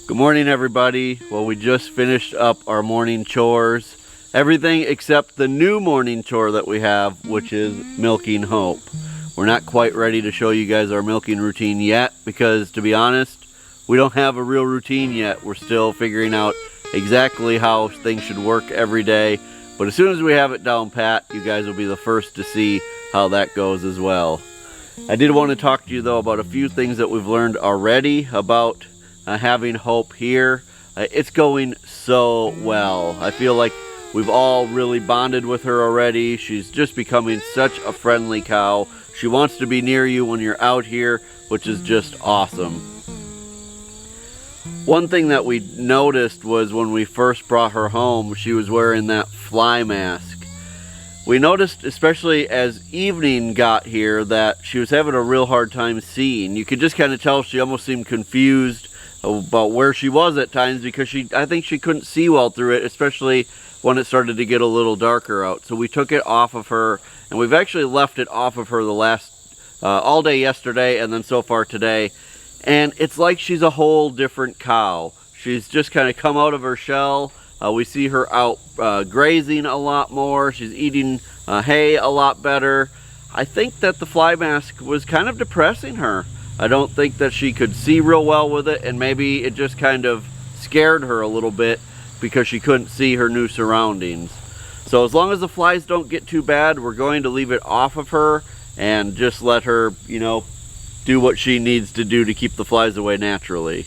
Good morning, everybody. Well, we just finished up our morning chores. Everything except the new morning chore that we have, which is milking Hope. We're not quite ready to show you guys our milking routine yet because, to be honest, we don't have a real routine yet. We're still figuring out exactly how things should work every day. But as soon as we have it down pat, you guys will be the first to see how that goes as well. I did want to talk to you, though, about a few things that we've learned already about having Hope here. It's going so well. I feel like we've all really bonded with her already. She's just becoming such a friendly cow. She wants to be near you when you're out here, which is just awesome. One thing that we noticed was when we first brought her home, she was wearing that fly mask. We noticed, especially as evening got here, that she was having a real hard time seeing. You could just kind of tell she almost seemed confused about where she was at times because I think she couldn't see well through it, especially when it started to get a little darker out. So we took it off of her, and we've actually left it off of her the last all day yesterday and then so far today. And it's like she's a whole different cow. She's just kind of come out of her shell. We see her out grazing a lot more. She's eating hay a lot better. I think that the fly mask was kind of depressing her. I don't think that she could see real well with it, and maybe it just kind of scared her a little bit because she couldn't see her new surroundings. So as long as the flies don't get too bad, we're going to leave it off of her and just let her, do what she needs to do to keep the flies away naturally.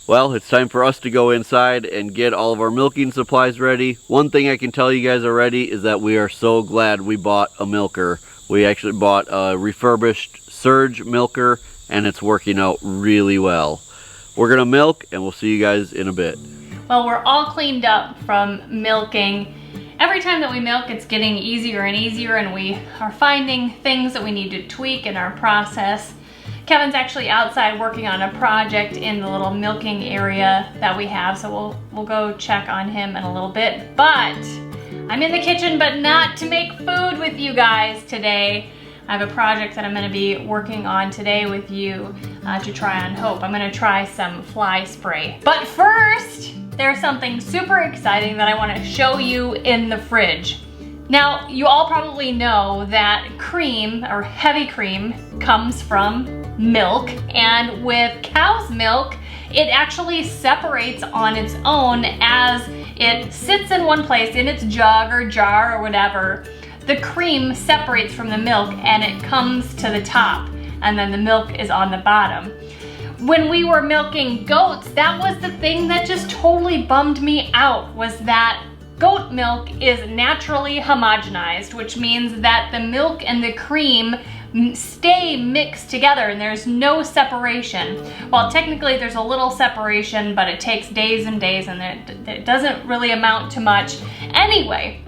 Well, it's time for us to go inside and get all of our milking supplies ready. One thing I can tell you guys already is that we are so glad we bought a milker. We actually bought a refurbished Surge milker, and it's working out really well. We're gonna milk, and we'll see you guys in a bit. Well, we're all cleaned up from milking. Every time that we milk, it's getting easier and easier, and we are finding things that we need to tweak in our process. Kevin's actually outside working on a project in the little milking area that we have, so we'll go check on him in a little bit. But I'm in the kitchen, but not to make food with you guys today. I have a project that I'm going to be working on today with you to try on Hope. I'm going to try some fly spray. But first, there's something super exciting that I want to show you in the fridge. Now, you all probably know that cream, or heavy cream, comes from milk. And with cow's milk, it actually separates on its own as it sits in one place in its jug or jar or whatever. The cream separates from the milk and it comes to the top, and then the milk is on the bottom. When we were milking goats, that was the thing that just totally bummed me out, was that goat milk is naturally homogenized, which means that the milk and the cream stay mixed together and there's no separation. Well, technically there's a little separation, but it takes days and days and it doesn't really amount to much. Anyway,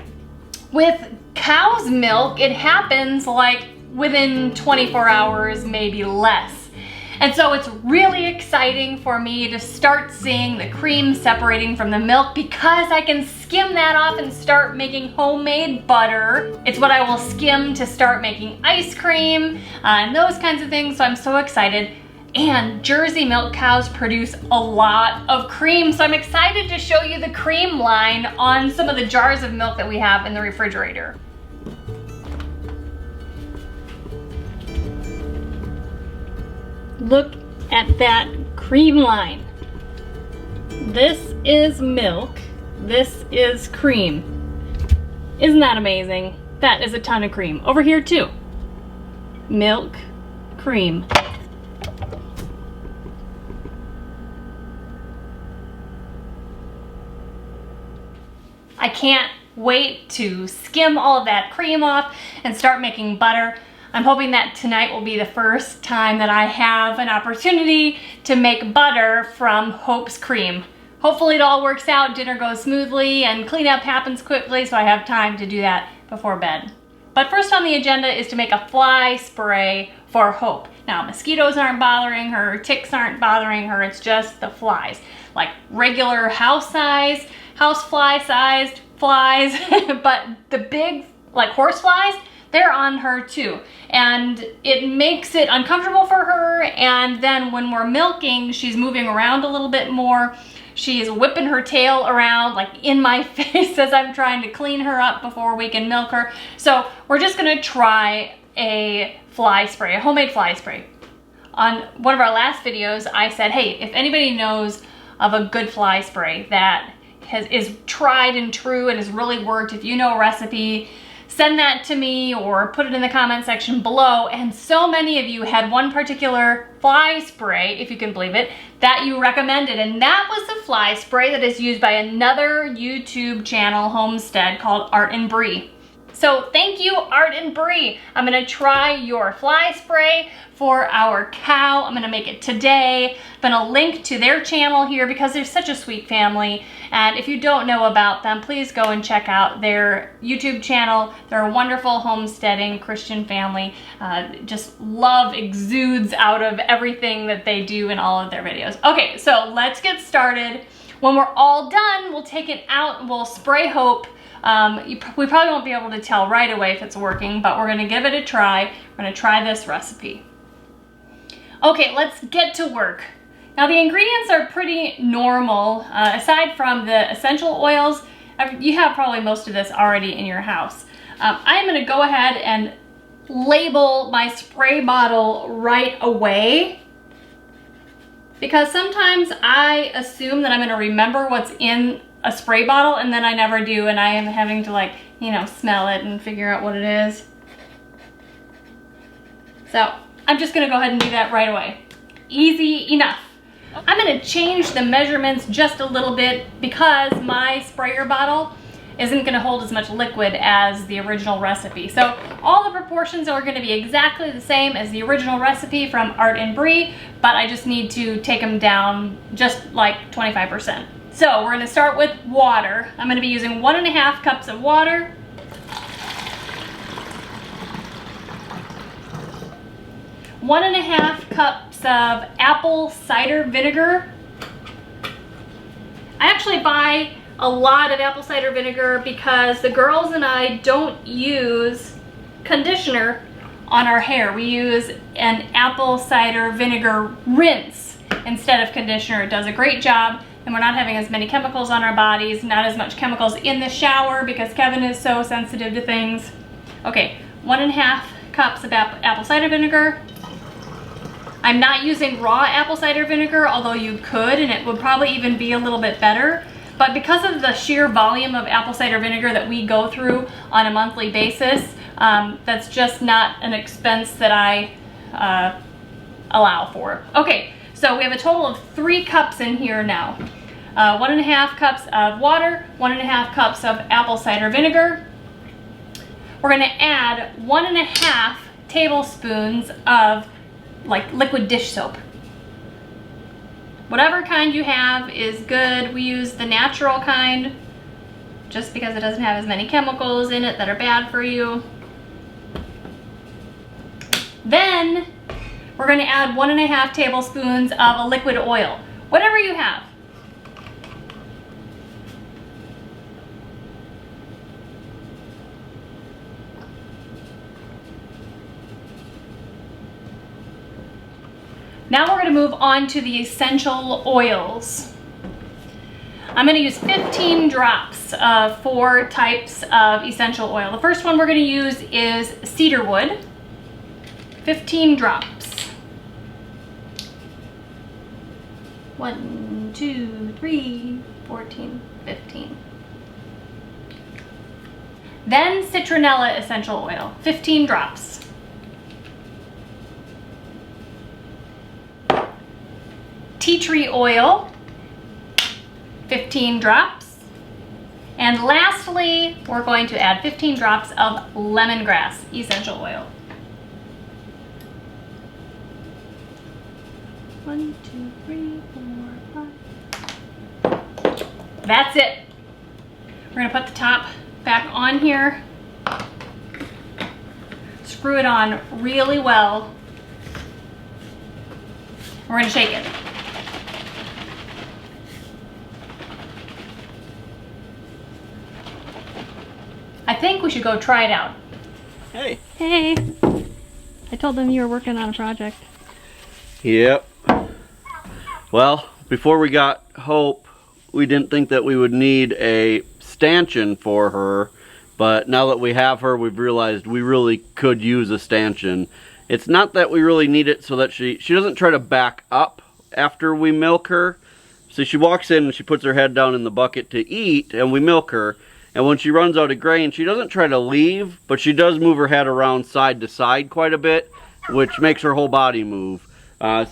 with cow's milk, it happens like within 24 hours, maybe less. And so it's really exciting for me to start seeing the cream separating from the milk because I can skim that off and start making homemade butter. It's what I will skim to start making ice cream and those kinds of things, so I'm so excited. And Jersey milk cows produce a lot of cream, so I'm excited to show you the cream line on some of the jars of milk that we have in the refrigerator. Look at that cream line. This is milk, this is cream. Isn't that amazing? That is a ton of cream. Over here too. Milk, cream. I can't wait to skim all of that cream off and start making butter. I'm hoping that tonight will be the first time that I have an opportunity to make butter from Hope's cream. Hopefully it all works out, dinner goes smoothly, and cleanup happens quickly so I have time to do that before bed. But first on the agenda is to make a fly spray for Hope. Now, mosquitoes aren't bothering her, ticks aren't bothering her, it's just the flies. Like regular house fly sized flies, but the big, like horse flies, they're on her too. And it makes it uncomfortable for her, and then when we're milking, she's moving around a little bit more. She's whipping her tail around like in my face as I'm trying to clean her up before we can milk her. So we're just gonna try a fly spray, a homemade fly spray. On one of our last videos, I said, hey, if anybody knows of a good fly spray that is tried and true and has really worked, if you know a recipe, send that to me or put it in the comment section below. And so many of you had one particular fly spray, if you can believe it, that you recommended. And that was the fly spray that is used by another YouTube channel, Homestead, called Art and Bree. So thank you, Art and Bree. I'm gonna try your fly spray for our cow. I'm gonna make it today. I'm gonna link to their channel here because they're such a sweet family. And if you don't know about them, please go and check out their YouTube channel. They're a wonderful homesteading Christian family. Just love exudes out of everything that they do in all of their videos. Okay, so let's get started. When we're all done, we'll take it out and we'll spray Hope. We probably won't be able to tell right away if it's working, but we're gonna give it a try. We're gonna try this recipe. Okay, let's get to work. Now the ingredients are pretty normal. Aside from the essential oils, you have probably most of this already in your house. I'm gonna go ahead and label my spray bottle right away because sometimes I assume that I'm gonna remember what's in a spray bottle and then I never do, and I am having to, like, you know, smell it and figure out what it is. So I'm just gonna go ahead and do that right away. Easy enough. I'm gonna change the measurements just a little bit because my sprayer bottle isn't gonna hold as much liquid as the original recipe. So all the proportions are gonna be exactly the same as the original recipe from Art and Bree, but I just need to take them down just like 25%. So we're gonna start with water. I'm gonna be using 1.5 cups of water. One and a half cups of apple cider vinegar. I actually buy a lot of apple cider vinegar because the girls and I don't use conditioner on our hair. We use an apple cider vinegar rinse instead of conditioner. It does a great job, and we're not having as many chemicals on our bodies, not as much chemicals in the shower because Kevin is so sensitive to things. Okay, 1.5 cups of apple cider vinegar. I'm not using raw apple cider vinegar, although you could, and it would probably even be a little bit better. But because of the sheer volume of apple cider vinegar that we go through on a monthly basis, that's just not an expense that I allow for. Okay, so we have a total of 3 cups in here now. 1.5 cups of water, 1.5 cups of apple cider vinegar. We're gonna add 1.5 tablespoons of like liquid dish soap. Whatever kind you have is good. We use the natural kind just because it doesn't have as many chemicals in it that are bad for you. Then we're going to add 1.5 tablespoons of a liquid oil, whatever you have. Now we're going to move on to the essential oils. I'm going to use 15 drops of 4 types of essential oil. The first one we're going to use is cedarwood. 15 drops. 1, 2, 3, 14, 15. Then citronella essential oil, 15 drops. Tea tree oil, 15 drops. And lastly, we're going to add 15 drops of lemongrass essential oil. 1, 2, 3, 4, 5. That's it. We're gonna put the top back on here. Screw it on really well. We're gonna shake it. I think we should go try it out. Hey. Hey. I told them you were working on a project. Yep. Well, before we got Hope, we didn't think that we would need a stanchion for her, but now that we have her, we've realized we really could use a stanchion. It's not that we really need it so that she doesn't try to back up after we milk her. So she walks in and she puts her head down in the bucket to eat, and we milk her. And when she runs out of grain, she doesn't try to leave, but she does move her head around side to side quite a bit, which makes her whole body move.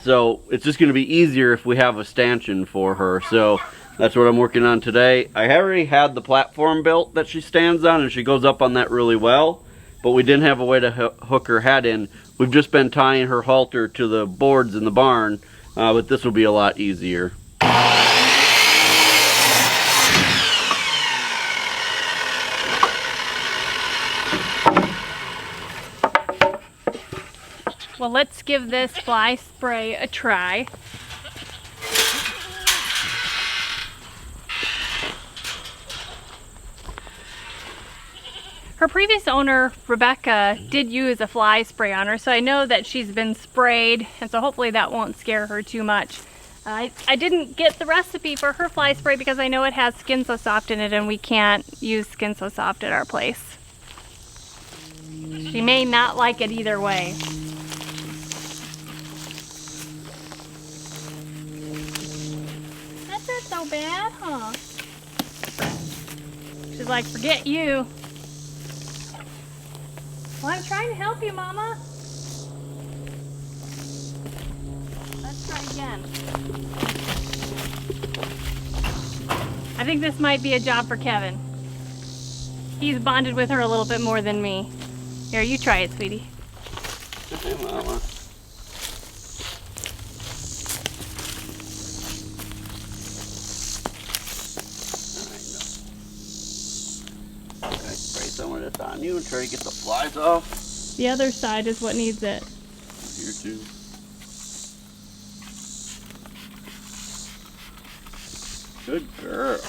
So it's just going to be easier if we have a stanchion for her. So that's what I'm working on today. I already had the platform built that she stands on, and she goes up on that really well. But we didn't have a way to hook her head in. We've just been tying her halter to the boards in the barn, but this will be a lot easier. Well, let's give this fly spray a try. Her previous owner, Rebecca, did use a fly spray on her, so I know that she's been sprayed, and so hopefully that won't scare her too much. I didn't get the recipe for her fly spray because I know it has Skin So Soft in it, and we can't use Skin So Soft at our place. She may not like it either way. That's not so bad, huh? She's like, forget you. Well, I'm trying to help you, Mama. Let's try again. I think this might be a job for Kevin. He's bonded with her a little bit more than me. Here, you try it, sweetie. Hey, Mama. Some of this on you and try to get the flies off. The other side is what needs it. Here too. Good girl.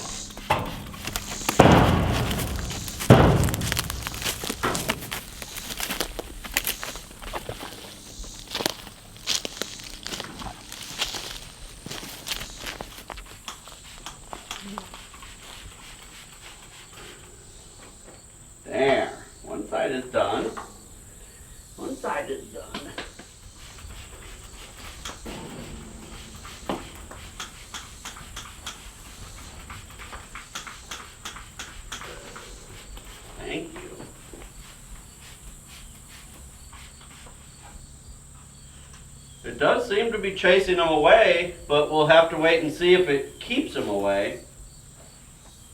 There, one side is done. One side is done. Thank you. It does seem to be chasing them away, but we'll have to wait and see if it keeps them away.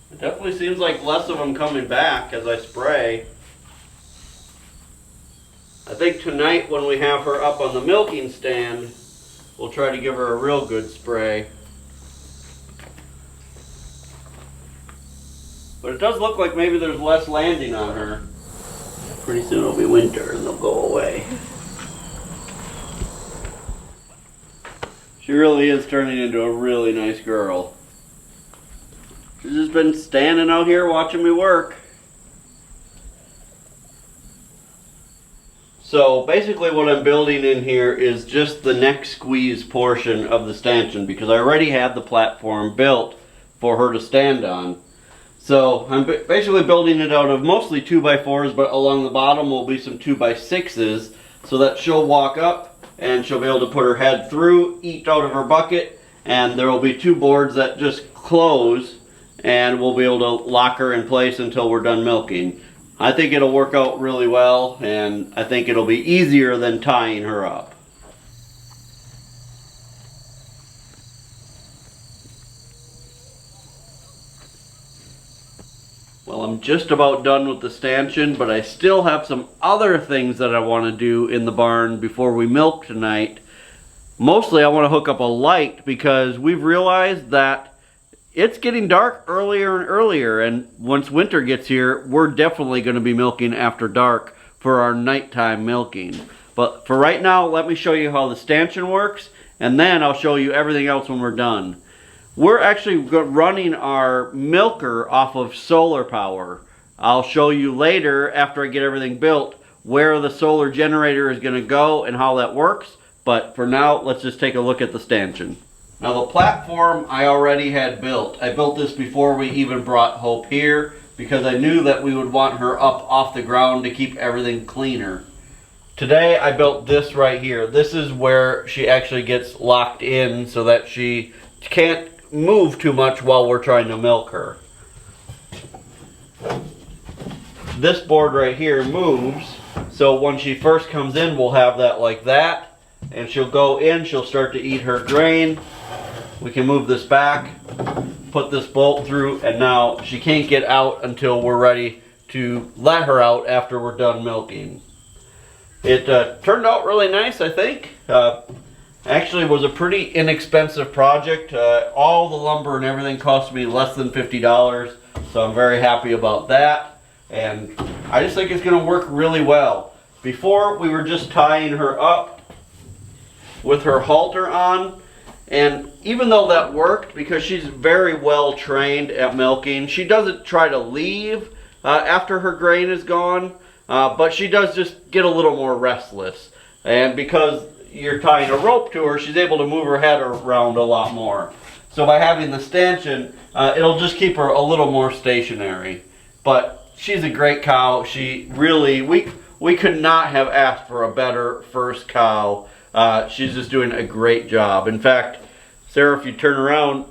It definitely seems like less of them coming back as I spray. I think tonight when we have her up on the milking stand, we'll try to give her a real good spray. But it does look like maybe there's less landing on her. Pretty soon it'll be winter and they'll go away. She really is turning into a really nice girl. She's just been standing out here watching me work. So basically what I'm building in here is just the neck squeeze portion of the stanchion because I already had the platform built for her to stand on. So I'm basically building it out of mostly 2x4s, but along the bottom will be some 2x6s so that she'll walk up and she'll be able to put her head through, eat out of her bucket, and there will be two boards that just close and we'll be able to lock her in place until we're done milking. I think it'll work out really well, and I think it'll be easier than tying her up. Well, I'm just about done with the stanchion, but I still have some other things that I want to do in the barn before we milk tonight. Mostly I want to hook up a light because we've realized that it's getting dark earlier and earlier, and once winter gets here, we're definitely going to be milking after dark for our nighttime milking. But for right now, let me show you how the stanchion works, and then I'll show you everything else when we're done. We're actually running our milker off of solar power. I'll show you later, after I get everything built, where the solar generator is going to go and how that works. But for now, let's just take a look at the stanchion. Now the platform I already had built. I built this before we even brought Hope here because I knew that we would want her up off the ground to keep everything cleaner. Today I built this right here. This is where she actually gets locked in so that she can't move too much while we're trying to milk her. This board right here moves, so when she first comes in we'll have that like that, and she'll go in, she'll start to eat her grain. We can move this back, put this bolt through, and now she can't get out until we're ready to let her out after we're done milking. It turned out really nice, I think. Actually, it was a pretty inexpensive project. All the lumber and everything cost me less than $50, so I'm very happy about that. And I just think it's going to work really well. Before, we were just tying her up with her halter on, and even though that worked, because she's very well trained at milking, she doesn't try to leave after her grain is gone. But she does just get a little more restless. And because you're tying a rope to her, she's able to move her head around a lot more. So by having the stanchion, it'll just keep her a little more stationary. But she's a great cow. She really, we could not have asked for a better first cow. She's just doing a great job. In fact, Sarah, if you turn around,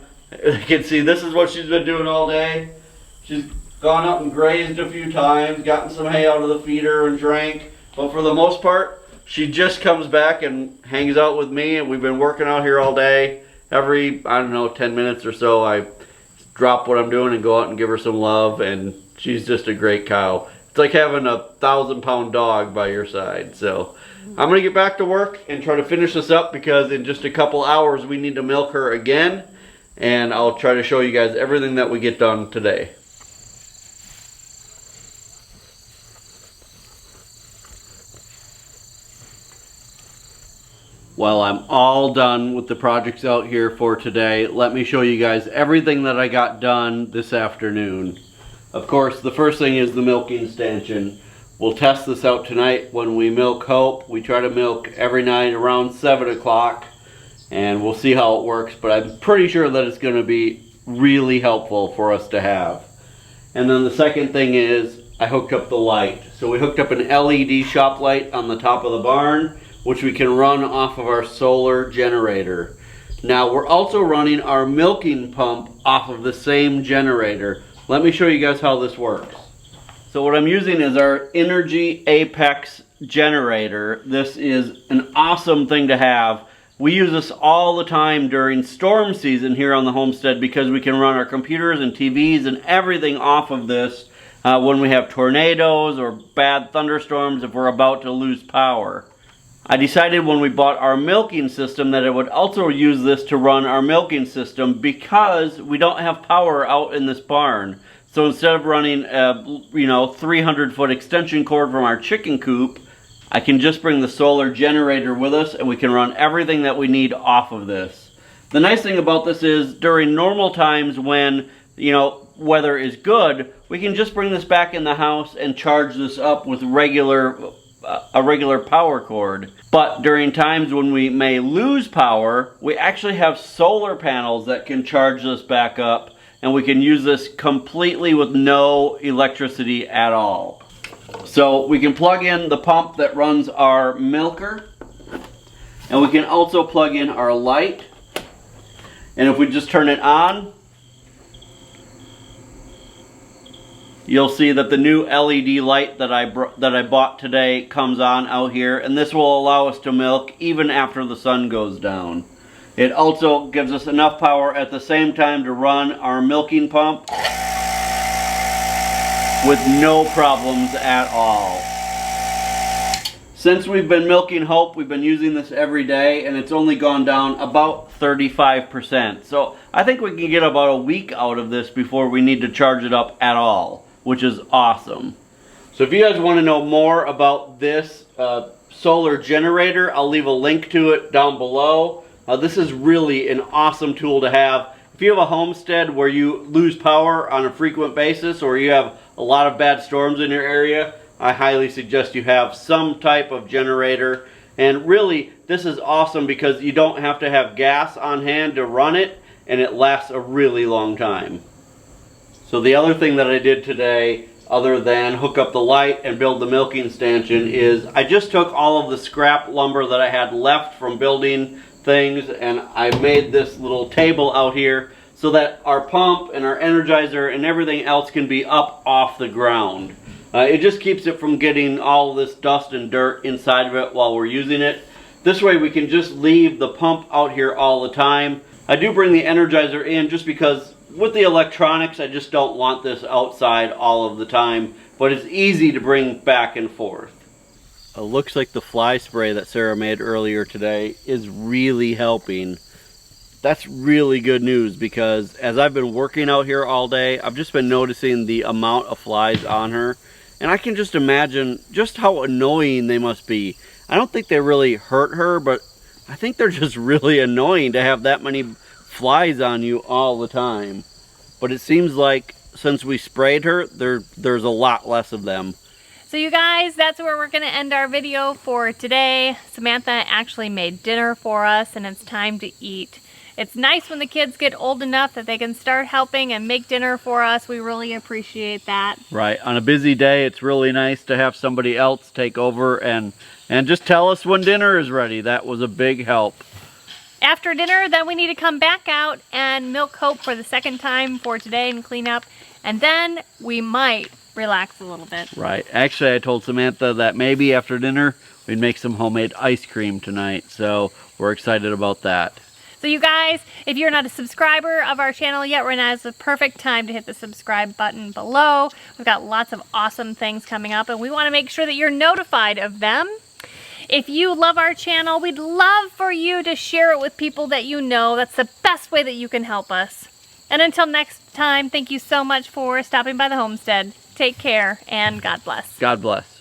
you can see this is what she's been doing all day. She's gone up and grazed a few times, gotten some hay out of the feeder and drank. But for the most part, she just comes back and hangs out with me, and we've been working out here all day. Every, I don't know, 10 minutes or so, I drop what I'm doing and go out and give her some love, and she's just a great cow. It's like having a 1,000-pound dog by your side. So I'm going to get back to work and try to finish this up because in just a couple hours we need to milk her again, and I'll try to show you guys everything that we get done today. Well, I'm all done with the projects out here for today. Let me show you guys everything that I got done this afternoon. Of course, the first thing is the milking stanchion. We'll test this out tonight when we milk Hope. We try to milk every night around 7 o'clock, and we'll see how it works, but I'm pretty sure that it's going to be really helpful for us to have. And then the second thing is I hooked up the light. So we hooked up an LED shop light on the top of the barn, which we can run off of our solar generator. Now we're also running our milking pump off of the same generator. Let me show you guys how this works. So what I'm using is our Energy Apex generator. This is an awesome thing to have. We use this all the time during storm season here on the homestead because we can run our computers and TVs and everything off of this when we have tornadoes or bad thunderstorms if we're about to lose power. I decided when we bought our milking system that I would also use this to run our milking system because we don't have power out in this barn. So instead of running a 300-foot extension cord from our chicken coop, I can just bring the solar generator with us and we can run everything that we need off of this. The nice thing about this is during normal times when, weather is good, we can just bring this back in the house and charge this up with a regular power cord. But during times when we may lose power, we actually have solar panels that can charge this back up, and we can use this completely with no electricity at all. So we can plug in the pump that runs our milker, and we can also plug in our light. And if we just turn it on, you'll see that the new LED light that I bought today comes on out here, and this will allow us to milk even after the sun goes down. It also gives us enough power at the same time to run our milking pump with no problems at all. Since we've been milking Hope, we've been using this every day, and it's only gone down about 35%. So I think we can get about a week out of this before we need to charge it up at all, which is awesome. So if you guys want to know more about this solar generator, I'll leave a link to it down below. This is really an awesome tool to have. If you have a homestead where you lose power on a frequent basis or you have a lot of bad storms in your area, I highly suggest you have some type of generator. And really, this is awesome because you don't have to have gas on hand to run it, and it lasts a really long time. So the other thing that I did today, other than hook up the light and build the milking stanchion, is I just took all of the scrap lumber that I had left from building things, and I made this little table out here so that our pump and our energizer and everything else can be up off the ground. It just keeps it from getting all this dust and dirt inside of it while we're using it. This way we can just leave the pump out here all the time. I do bring the energizer in just because with the electronics I just don't want this outside all of the time, but it's easy to bring back and forth. It looks like the fly spray that Sarah made earlier today is really helping. That's really good news because as I've been working out here all day, I've just been noticing the amount of flies on her. And I can just imagine just how annoying they must be. I don't think they really hurt her, but I think they're just really annoying to have that many flies on you all the time. But it seems like since we sprayed her, there's a lot less of them. So you guys, that's where we're gonna end our video for today. Samantha actually made dinner for us and it's time to eat. It's nice when the kids get old enough that they can start helping and make dinner for us. We really appreciate that. Right. On a busy day, it's really nice to have somebody else take over and just tell us when dinner is ready. That was a big help. After dinner, then we need to come back out and milk Hope for the second time for today and clean up. And then we might relax a little bit. Right. Actually, I told Samantha that maybe after dinner, we'd make some homemade ice cream tonight. So we're excited about that. So you guys, if you're not a subscriber of our channel yet, right now is the perfect time to hit the subscribe button below. We've got lots of awesome things coming up and we want to make sure that you're notified of them. If you love our channel, we'd love for you to share it with people that you know. That's the best way that you can help us. And until next time, thank you so much for stopping by the homestead. Take care and God bless. God bless.